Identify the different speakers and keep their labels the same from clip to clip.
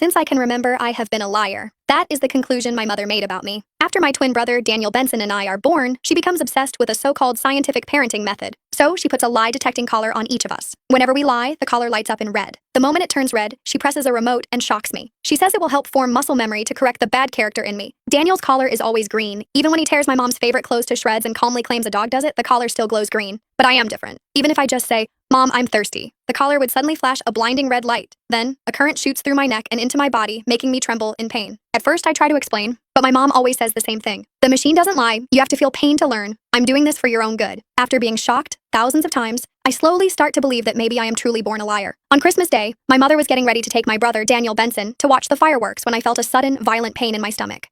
Speaker 1: Since I can remember, I have been a liar. That is the conclusion my mother made about me. After my twin brother, Daniel Benson, and I are born, she becomes obsessed with a so-called scientific parenting method. So she puts a lie-detecting collar on each of us. Whenever we lie, the collar lights up in red. The moment it turns red, she presses a remote and shocks me. She says it will help form muscle memory to correct the bad character in me. Daniel's collar is always green. Even when he tears my mom's favorite clothes to shreds and calmly claims a dog does it, the collar still glows green. But I am different. Even if I just say, "Mom, I'm thirsty," the collar would suddenly flash a blinding red light. Then, a current shoots through my neck and into my body, making me tremble in pain. At first, I try to explain, but my mom always says the same thing. The machine doesn't lie. You have to feel pain to learn. I'm doing this for your own good. After being shocked thousands of times, I slowly start to believe that maybe I am truly born a liar. On Christmas Day, my mother was getting ready to take my brother, Daniel Benson, to watch the fireworks when I felt a sudden, violent pain in my stomach.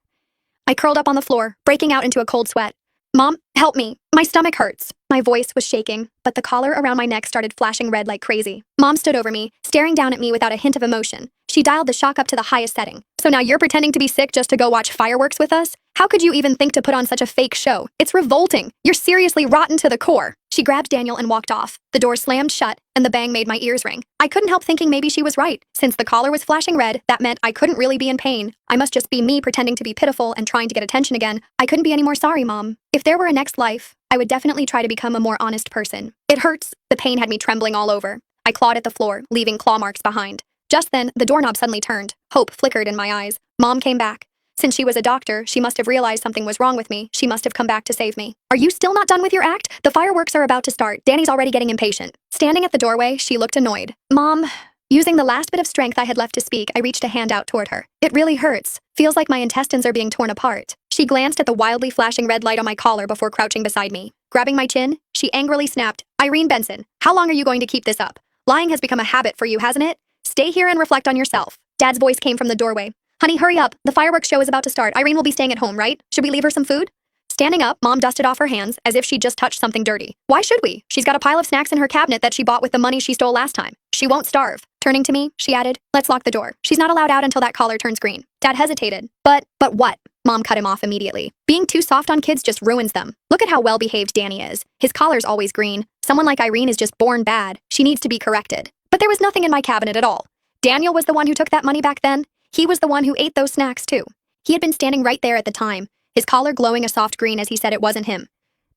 Speaker 1: I curled up on the floor, breaking out into a cold sweat. "Mom, help me. My stomach hurts." My voice was shaking, but the collar around my neck started flashing red like crazy. Mom stood over me, staring down at me without a hint of emotion. She dialed the shock up to the highest setting. "So now you're pretending to be sick just to go watch fireworks with us? How could you even think to put on such a fake show? It's revolting. You're seriously rotten to the core." She grabbed Daniel and walked off. The door slammed shut, and the bang made my ears ring. I couldn't help thinking maybe she was right. Since the collar was flashing red, that meant I couldn't really be in pain. I must just be me pretending to be pitiful and trying to get attention again. I couldn't be any more sorry, Mom. If there were a next life, I would definitely try to become a more honest person. It hurts. The pain had me trembling all over. I clawed at the floor, leaving claw marks behind. Just then, the doorknob suddenly turned. Hope flickered in my eyes. Mom came back. Since she was a doctor, she must have realized something was wrong with me. She must have come back to save me. "Are you still not done with your act? The fireworks are about to start. Danny's already getting impatient." Standing at the doorway, she looked annoyed. "Mom..." Using the last bit of strength I had left to speak, I reached a hand out toward her. "It really hurts. Feels like my intestines are being torn apart." She glanced at the wildly flashing red light on my collar before crouching beside me. Grabbing my chin, she angrily snapped, "Irene Benson, how long are you going to keep this up? Lying has become a habit for you, hasn't it? Stay here and reflect on yourself." Dad's voice came from the doorway. "Honey, hurry up. The fireworks show is about to start. Irene will be staying at home, right? Should we leave her some food?" Standing up, Mom dusted off her hands as if she'd just touched something dirty. "Why should we? She's got a pile of snacks in her cabinet that she bought with the money she stole last time. She won't starve." Turning to me, she added, "Let's lock the door. She's not allowed out until that collar turns green." Dad hesitated. But what?" Mom cut him off immediately. "Being too soft on kids just ruins them. Look at how well-behaved Danny is. His collar's always green. Someone like Irene is just born bad. She needs to be corrected." But there was nothing in my cabinet at all. Daniel was the one who took that money back then. He was the one who ate those snacks too. He had been standing right there at the time, his collar glowing a soft green as he said it wasn't him.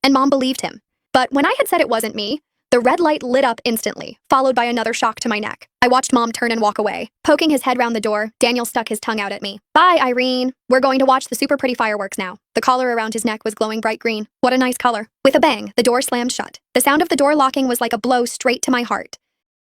Speaker 1: And Mom believed him. But when I had said it wasn't me, the red light lit up instantly, followed by another shock to my neck. I watched Mom turn and walk away. Poking his head round the door, Daniel stuck his tongue out at me. "Bye, Irene. We're going to watch the super pretty fireworks now." The collar around his neck was glowing bright green. What a nice color. With a bang, the door slammed shut. The sound of the door locking was like a blow straight to my heart.